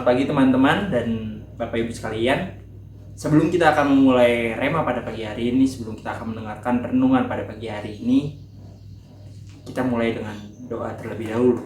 Selamat pagi teman-teman dan Bapak Ibu sekalian. Sebelum kita akan memulai rema pada pagi hari ini, sebelum kita akan mendengarkan renungan pada pagi hari ini, kita mulai dengan doa terlebih dahulu.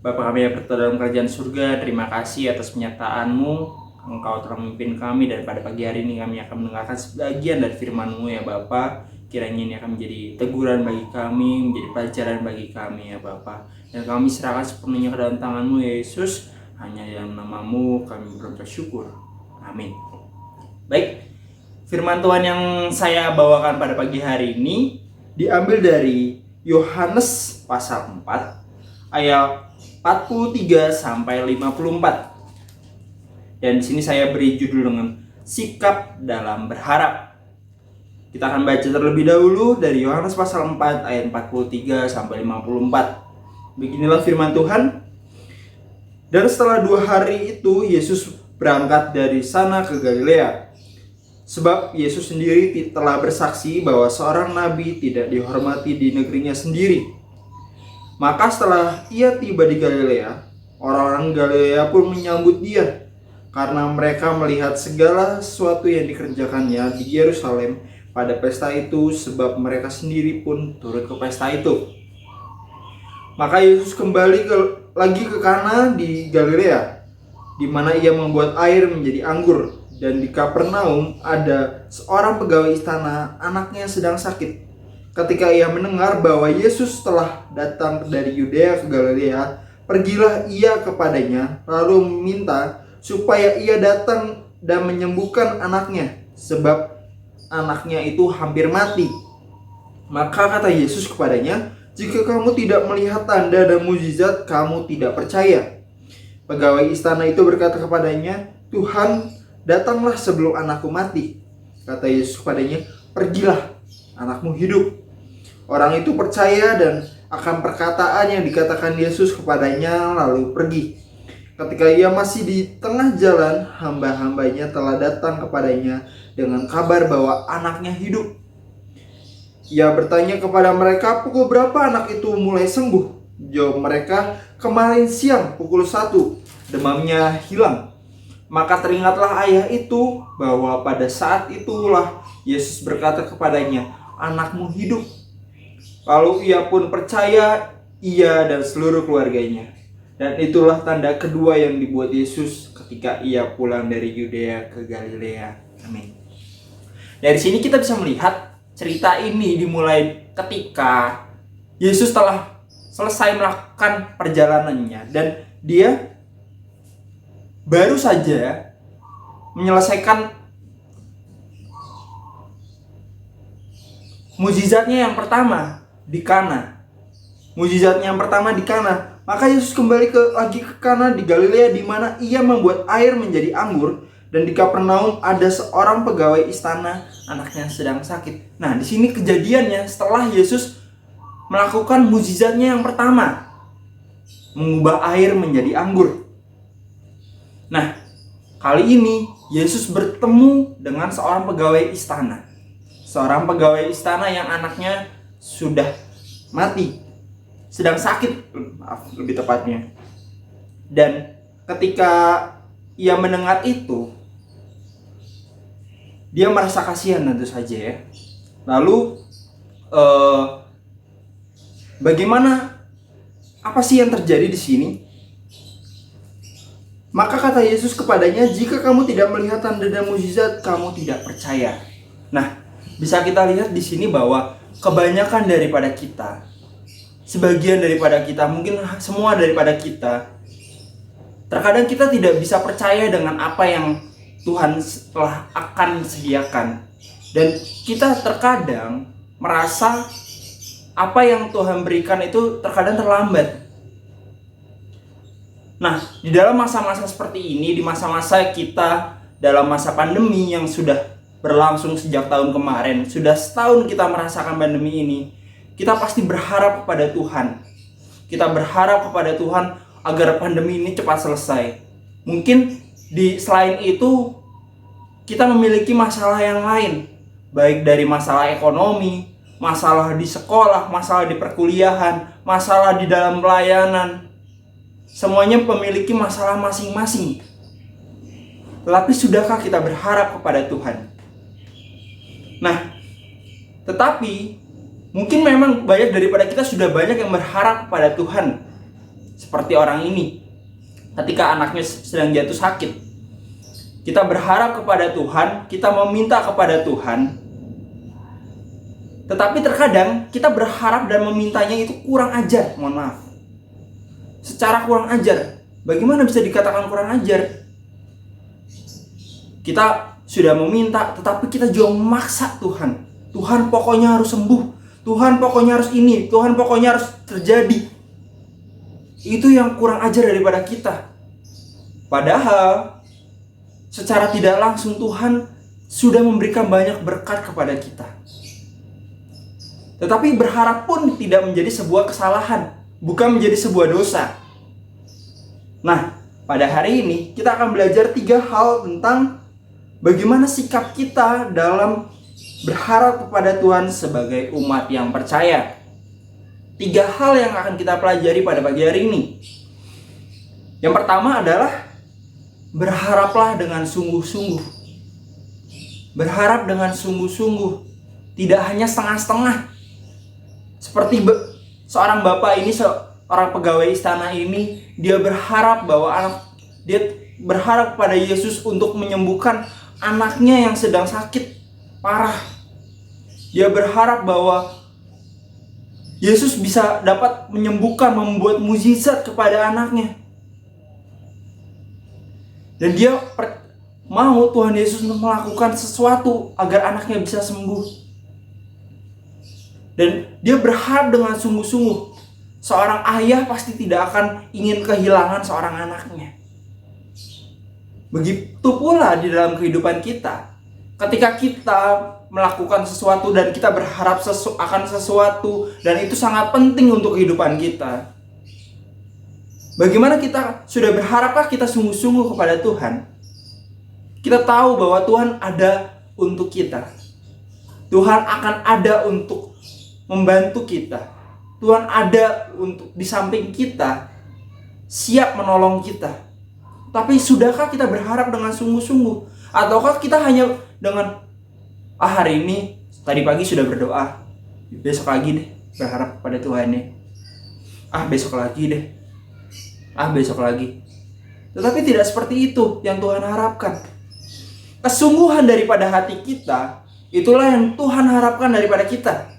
Bapa kami yang berada dalam kerajaan surga, terima kasih atas penyertaan-Mu. Engkau telah memimpin kami dan pada pagi hari ini kami akan mendengarkan sebagian dari firman-Mu ya Bapa. Kiranya ini akan menjadi teguran bagi kami, menjadi pelajaran bagi kami ya Bapa. Dan kami serahkan sepenuhnya ke dalam tangan-Mu ya Yesus. Hanya dalam nama-Mu kami bersyukur. Amin. Baik, firman Tuhan yang saya bawakan pada pagi hari ini diambil dari Yohanes pasal 4 ayat 43 sampai 54. Dan di sini saya beri judul dengan sikap dalam berharap. Kita akan baca terlebih dahulu dari Yohanes pasal 4 ayat 43 sampai 54. Beginilah firman Tuhan. Dan setelah 2 hari itu Yesus berangkat dari sana ke Galilea. Sebab Yesus sendiri telah bersaksi bahwa seorang nabi tidak dihormati di negerinya sendiri. Maka setelah ia tiba di Galilea, orang-orang Galilea pun menyambut dia, karena mereka melihat segala sesuatu yang dikerjakannya di Yerusalem pada pesta itu, sebab mereka sendiri pun turut ke pesta itu. Maka Yesus kembali lagi ke Kana di Galilea, di mana ia membuat air menjadi anggur. Dan di Kapernaum ada seorang pegawai istana, anaknya sedang sakit. Ketika ia mendengar bahwa Yesus telah datang dari Yudea ke Galilea, pergilah ia kepadanya, lalu meminta supaya ia datang dan menyembuhkan anaknya, sebab anaknya itu hampir mati. Maka kata Yesus kepadanya, "Jika kamu tidak melihat tanda dan mukjizat, kamu tidak percaya." Pegawai istana itu berkata kepadanya, "Tuhan, datanglah sebelum anakku mati." Kata Yesus kepadanya, "Pergilah, anakmu hidup." Orang itu percaya dan akan perkataan yang dikatakan Yesus kepadanya, lalu pergi. Ketika ia masih di tengah jalan, hamba-hambanya telah datang kepadanya dengan kabar bahwa anaknya hidup. Ia bertanya kepada mereka, "Pukul berapa anak itu mulai sembuh?" Jawab mereka, "Kemarin siang pukul 1, demamnya hilang." Maka teringatlah ayah itu bahwa pada saat itulah Yesus berkata kepadanya, "Anakmu hidup." Lalu ia pun percaya, ia dan seluruh keluarganya. Dan itulah tanda kedua yang dibuat Yesus ketika ia pulang dari Yudea ke Galilea. Amin. Dari sini kita bisa melihat cerita ini dimulai ketika Yesus telah selesai melakukan perjalanannya dan dia baru saja menyelesaikan mukjizatnya yang pertama di Kana. Mukjizatnya yang pertama di Kana. Maka Yesus kembali lagi ke Kana di Galilea, di mana ia membuat air menjadi anggur. Dan di Kapernaum ada seorang pegawai istana, anaknya sedang sakit. Nah, di sini kejadiannya setelah Yesus melakukan mukjizatnya yang pertama, mengubah air menjadi anggur. Nah, kali ini Yesus bertemu dengan seorang pegawai istana. Seorang pegawai istana yang anaknya sudah mati, sedang sakit, lebih tepatnya. Dan ketika ia mendengar itu, dia merasa kasihan tentu saja ya. Lalu bagaimana, apa sih yang terjadi di sini? Maka kata Yesus kepadanya, "Jika kamu tidak melihat tanda dan mukjizat, kamu tidak percaya." Nah, bisa kita lihat di sini bahwa kebanyakan daripada kita, sebagian daripada kita, mungkin semua daripada kita, terkadang kita tidak bisa percaya dengan apa yang Tuhan telah akan sediakan. Dan kita terkadang merasa apa yang Tuhan berikan itu terkadang terlambat. Nah, di dalam masa-masa seperti ini, di masa-masa kita dalam masa pandemi yang sudah berlangsung sejak tahun kemarin, sudah setahun kita merasakan pandemi ini, kita pasti berharap kepada Tuhan. Kita berharap kepada Tuhan agar pandemi ini cepat selesai. Mungkin selain itu, kita memiliki masalah yang lain, baik dari masalah ekonomi, masalah di sekolah, masalah di perkuliahan, masalah di dalam pelayanan, Semuanya memiliki masalah masing-masing. Tetapi sudahkah kita berharap kepada Tuhan? Nah, tetapi mungkin memang banyak daripada kita sudah banyak yang berharap kepada Tuhan. Seperti orang ini, ketika anaknya sedang jatuh sakit, kita berharap kepada Tuhan, kita meminta kepada Tuhan. Tetapi terkadang kita berharap dan memintanya itu kurang ajar, mohon maaf. Secara kurang ajar. Bagaimana bisa dikatakan kurang ajar? Kita sudah meminta, tetapi kita juga memaksa Tuhan. Tuhan pokoknya harus sembuh. Tuhan pokoknya harus ini. Tuhan pokoknya harus terjadi. Itu yang kurang ajar daripada kita. Padahal secara tidak langsung Tuhan sudah memberikan banyak berkat kepada kita. Tetapi berharap pun tidak menjadi sebuah kesalahan, bukan menjadi sebuah dosa. Nah, pada hari ini kita akan belajar 3 hal tentang bagaimana sikap kita dalam berharap kepada Tuhan sebagai umat yang percaya. 3 hal yang akan kita pelajari pada pagi hari ini. Yang pertama adalah berharaplah dengan sungguh-sungguh. Berharap dengan sungguh-sungguh, tidak hanya setengah-setengah. Seperti seorang bapak ini, seorang pegawai istana ini, dia berharap berharap pada Yesus untuk menyembuhkan anaknya yang sedang sakit parah. Dia berharap bahwa Yesus bisa dapat menyembuhkan, membuat mukjizat kepada anaknya. Dan dia mau Tuhan Yesus melakukan sesuatu agar anaknya bisa sembuh. Dan dia berharap dengan sungguh-sungguh. Seorang ayah pasti tidak akan ingin kehilangan seorang anaknya. Begitu pula di dalam kehidupan kita. Ketika kita melakukan sesuatu dan kita berharap akan sesuatu, dan itu sangat penting untuk kehidupan kita. Bagaimana kita sudah berharapkah kita sungguh-sungguh kepada Tuhan? Kita tahu bahwa Tuhan ada untuk kita. Tuhan akan ada untuk membantu kita. Tuhan ada untuk di samping kita, siap menolong kita. Tapi sudahkah kita berharap dengan sungguh-sungguh? Ataukah kita hanya dengan hari ini, tadi pagi sudah berdoa, besok lagi deh berharap pada Tuhan ya. Besok lagi deh. Besok lagi. Tetapi tidak seperti itu yang Tuhan harapkan. Kesungguhan daripada hati kita, itulah yang Tuhan harapkan daripada kita.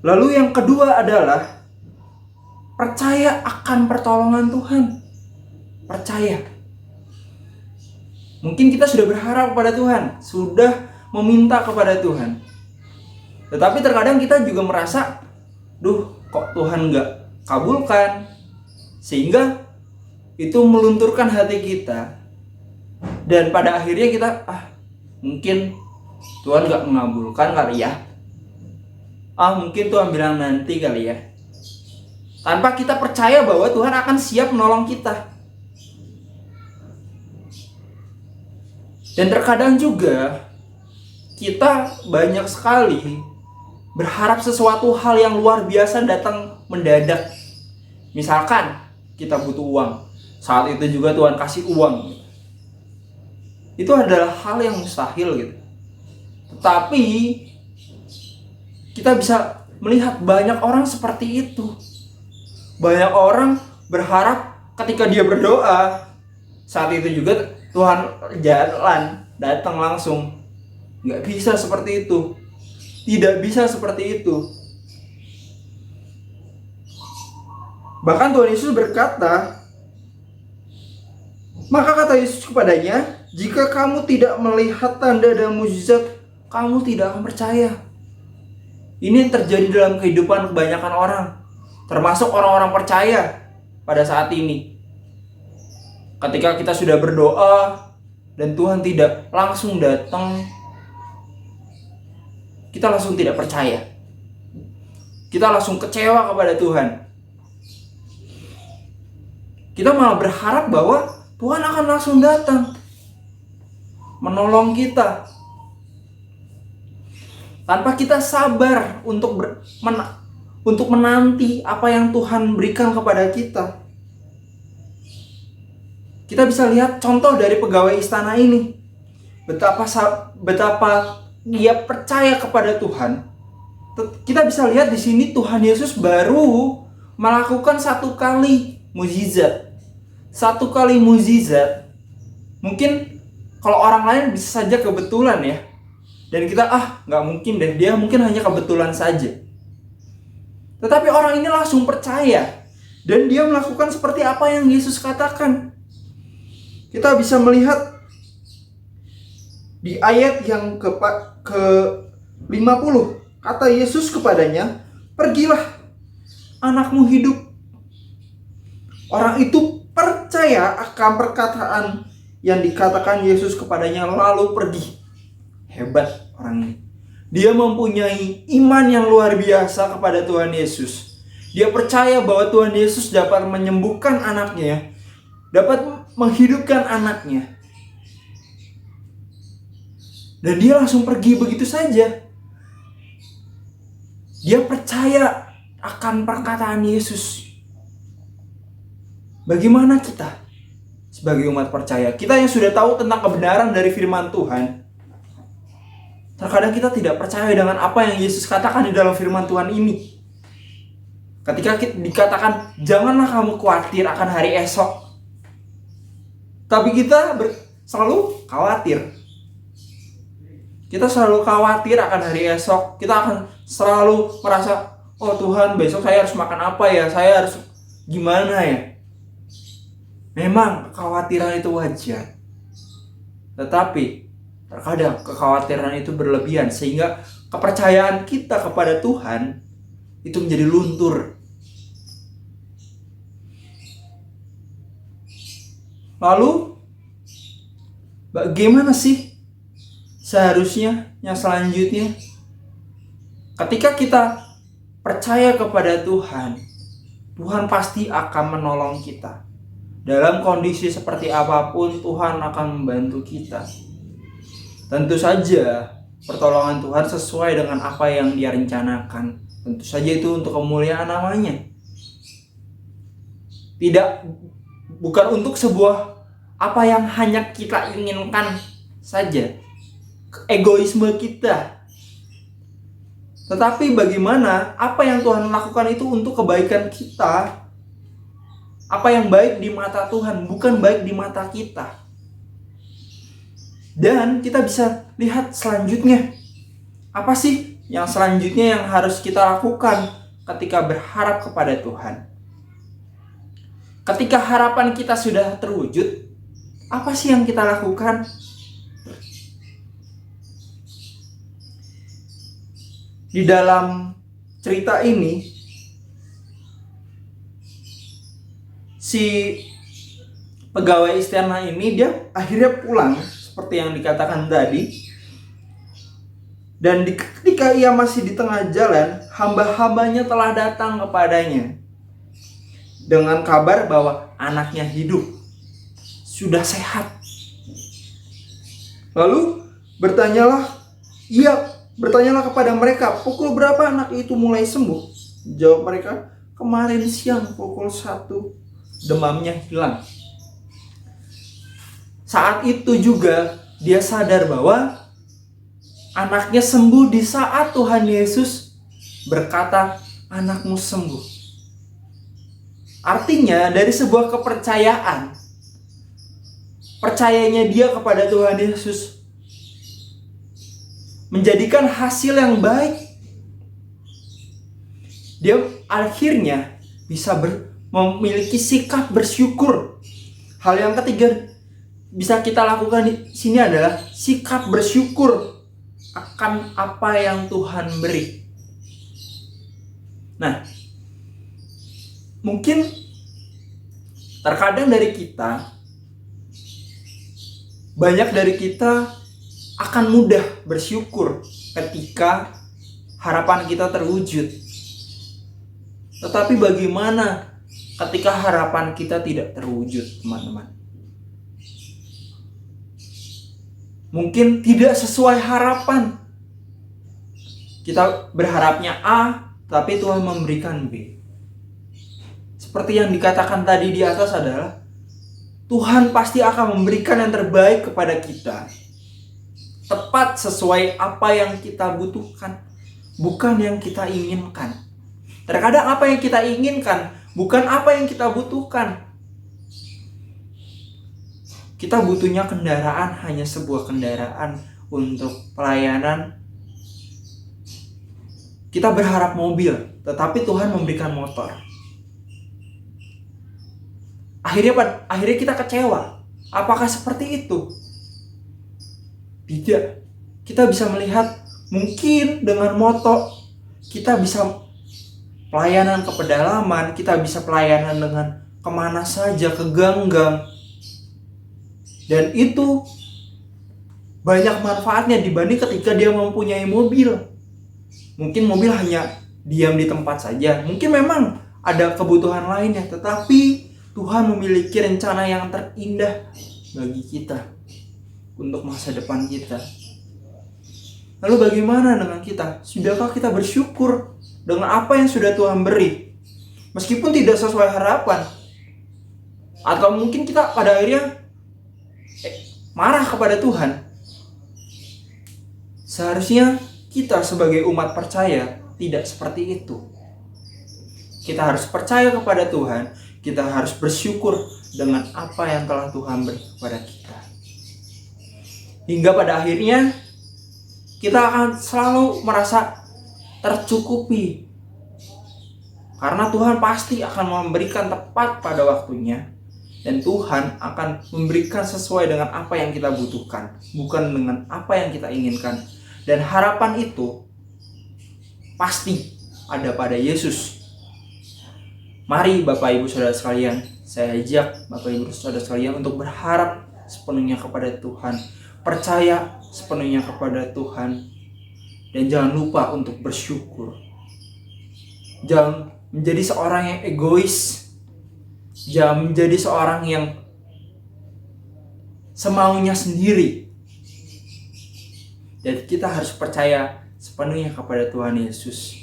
Lalu yang kedua adalah percaya akan pertolongan Tuhan. Percaya. Mungkin kita sudah berharap kepada Tuhan, sudah meminta kepada Tuhan. Tetapi terkadang kita juga merasa, kok Tuhan gak kabulkan. Sehingga itu melunturkan hati kita. Dan pada akhirnya kita, mungkin Tuhan gak mengabulkan kali ya. Mungkin Tuhan bilang nanti kali ya. Tanpa kita percaya bahwa Tuhan akan siap menolong kita. Dan terkadang juga kita banyak sekali berharap sesuatu hal yang luar biasa datang mendadak. Misalkan kita butuh uang, saat itu juga Tuhan kasih uang. Itu adalah hal yang mustahil gitu. Tetapi kita bisa melihat banyak orang seperti itu. Banyak orang berharap ketika dia berdoa, saat itu juga Tuhan datang langsung. Nggak bisa seperti itu. Tidak bisa seperti itu. Bahkan Tuhan Yesus berkata, maka kata Yesus kepadanya, jika kamu tidak melihat tanda dan mukjizat, kamu tidak akan percaya. Ini yang terjadi dalam kehidupan kebanyakan orang, termasuk orang-orang percaya pada saat ini. Ketika kita sudah berdoa dan Tuhan tidak langsung datang, kita langsung tidak percaya. Kita langsung kecewa kepada Tuhan. Kita malah berharap bahwa Tuhan akan langsung datang menolong kita. tanpa kita sabar untuk untuk menanti apa yang Tuhan berikan kepada kita. Kita bisa lihat contoh dari pegawai istana ini. Betapa dia percaya kepada Tuhan. Kita bisa lihat di sini Tuhan Yesus baru melakukan satu kali mukjizat. Satu kali mukjizat. Mungkin kalau orang lain bisa saja kebetulan ya. Dan kita nggak mungkin deh, dia mungkin hanya kebetulan saja. Tetapi orang ini langsung percaya. Dan dia melakukan seperti apa yang Yesus katakan. Kita bisa melihat di ayat yang ke-50. Kata Yesus kepadanya, "Pergilah, anakmu hidup." Orang itu percaya akan perkataan yang dikatakan Yesus kepadanya lalu pergi. Hebat orang ini. Dia mempunyai iman yang luar biasa kepada Tuhan Yesus. Dia percaya bahwa Tuhan Yesus dapat menyembuhkan anaknya, dapat menghidupkan anaknya. Dan dia langsung pergi begitu saja. Dia percaya akan perkataan Yesus. Bagaimana kita sebagai umat percaya? Kita yang sudah tahu tentang kebenaran dari firman Tuhan, terkadang kita tidak percaya dengan apa yang Yesus katakan di dalam firman Tuhan ini. Ketika dikatakan, janganlah kamu khawatir akan hari esok. Tapi kita selalu khawatir. Kita selalu khawatir akan hari esok. Kita akan selalu merasa, oh Tuhan, besok saya harus makan apa ya? Saya harus gimana ya? Memang kekhawatiran itu wajar. Tetapi terkadang kekhawatiran itu berlebihan sehingga kepercayaan kita kepada Tuhan itu menjadi luntur. Lalu bagaimana sih seharusnya yang selanjutnya? Ketika kita percaya kepada Tuhan, Tuhan pasti akan menolong kita. Dalam kondisi seperti apapun, Tuhan akan membantu kita. Tentu saja pertolongan Tuhan sesuai dengan apa yang Dia rencanakan. Tentu saja itu untuk kemuliaan namanya. Bukan untuk sebuah apa yang hanya kita inginkan saja. Egoisme kita. Tetapi bagaimana apa yang Tuhan lakukan itu untuk kebaikan kita. Apa yang baik di mata Tuhan, bukan baik di mata kita. Dan kita bisa lihat selanjutnya. Apa sih yang selanjutnya yang harus kita lakukan ketika berharap kepada Tuhan? Ketika harapan kita sudah terwujud, apa sih yang kita lakukan? Di dalam cerita ini, si pegawai istana ini dia akhirnya pulang seperti yang dikatakan tadi. Dan ketika ia masih di tengah jalan, hamba-hambanya telah datang kepadanya dengan kabar bahwa anaknya hidup, sudah sehat. Lalu bertanyalah kepada mereka, pukul berapa anak itu mulai sembuh? Jawab mereka, kemarin siang pukul 1 demamnya hilang. Saat itu juga dia sadar bahwa anaknya sembuh di saat Tuhan Yesus berkata, anakmu sembuh. Artinya dari sebuah kepercayaan, percayanya dia kepada Tuhan Yesus menjadikan hasil yang baik. Dia akhirnya bisa memiliki sikap bersyukur. Hal yang ketiga bisa kita lakukan di sini adalah sikap bersyukur akan apa yang Tuhan beri. Nah, mungkin terkadang banyak dari kita akan mudah bersyukur ketika harapan kita terwujud. Tetapi bagaimana ketika harapan kita tidak terwujud, teman-teman? Mungkin tidak sesuai harapan. Kita berharapnya A, tapi Tuhan memberikan B. Seperti yang dikatakan tadi di atas adalah Tuhan pasti akan memberikan yang terbaik kepada kita, tepat sesuai apa yang kita butuhkan, bukan yang kita inginkan. Terkadang apa yang kita inginkan bukan apa yang kita butuhkan. Kita butuhnya kendaraan, hanya sebuah kendaraan untuk pelayanan. Kita berharap mobil, tetapi Tuhan memberikan motor. Akhirnya kita kecewa. Apakah seperti itu? Tidak. Kita bisa melihat mungkin dengan motor kita bisa pelayanan ke pedalaman, kita bisa pelayanan dengan kemana saja, ke gang-gang. Dan itu banyak manfaatnya dibanding ketika dia mempunyai mobil. Mungkin mobil hanya diam di tempat saja. Mungkin memang ada kebutuhan lainnya, tetapi Tuhan memiliki rencana yang terindah bagi kita untuk masa depan kita. Lalu bagaimana dengan kita? Sudahkah kita bersyukur dengan apa yang sudah Tuhan beri? Meskipun tidak sesuai harapan. Atau mungkin kita pada akhirnya marah kepada Tuhan. Seharusnya kita sebagai umat percaya tidak seperti itu. Kita harus percaya kepada Tuhan. Kita harus bersyukur dengan apa yang telah Tuhan beri kepada kita. Hingga pada akhirnya kita akan selalu merasa tercukupi. Karena Tuhan pasti akan memberikan tepat pada waktunya. Dan Tuhan akan memberikan sesuai dengan apa yang kita butuhkan, bukan dengan apa yang kita inginkan. Dan harapan itu pasti ada pada Yesus. Mari Bapak Ibu Saudara sekalian, saya ajak Bapak Ibu Saudara sekalian untuk berharap sepenuhnya kepada Tuhan, percaya sepenuhnya kepada Tuhan, dan jangan lupa untuk bersyukur. Jangan menjadi seorang yang egois. Jangan menjadi seorang yang semaunya sendiri. Dan kita harus percaya sepenuhnya kepada Tuhan Yesus.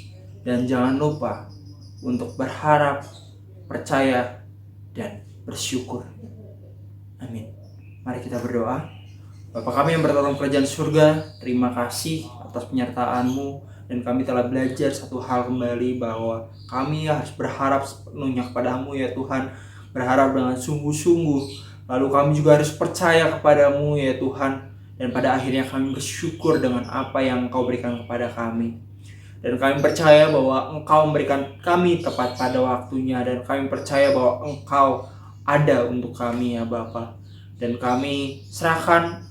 Dan jangan lupa untuk berharap, percaya, dan bersyukur. Amin. Mari kita berdoa. Bapa kami yang berada dalam kerajaan surga, terima kasih atas penyertaan-Mu. Dan kami telah belajar satu hal kembali, bahwa kami harus berharap sepenuhnya kepada-Mu ya Tuhan. Berharap dengan sungguh-sungguh. Lalu kami juga harus percaya kepada-Mu ya Tuhan. Dan pada akhirnya kami bersyukur dengan apa yang Engkau berikan kepada kami. Dan kami percaya bahwa Engkau memberikan kami tepat pada waktunya. Dan kami percaya bahwa Engkau ada untuk kami ya Bapa. Dan kami serahkan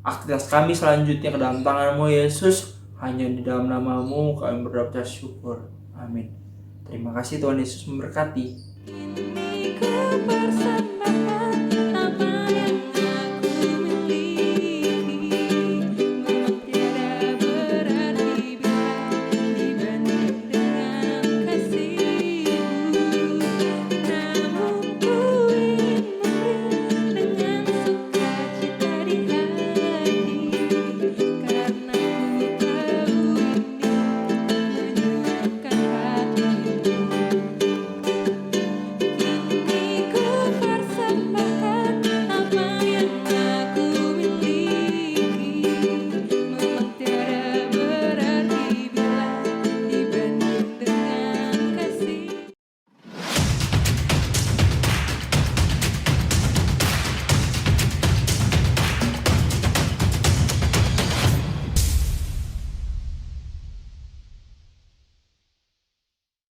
aktivitas kami selanjutnya ke dalam tangan-Mu Yesus. Hanya di dalam nama-Mu kami berdoa syukur. Amin. Terima kasih Tuhan Yesus memberkati.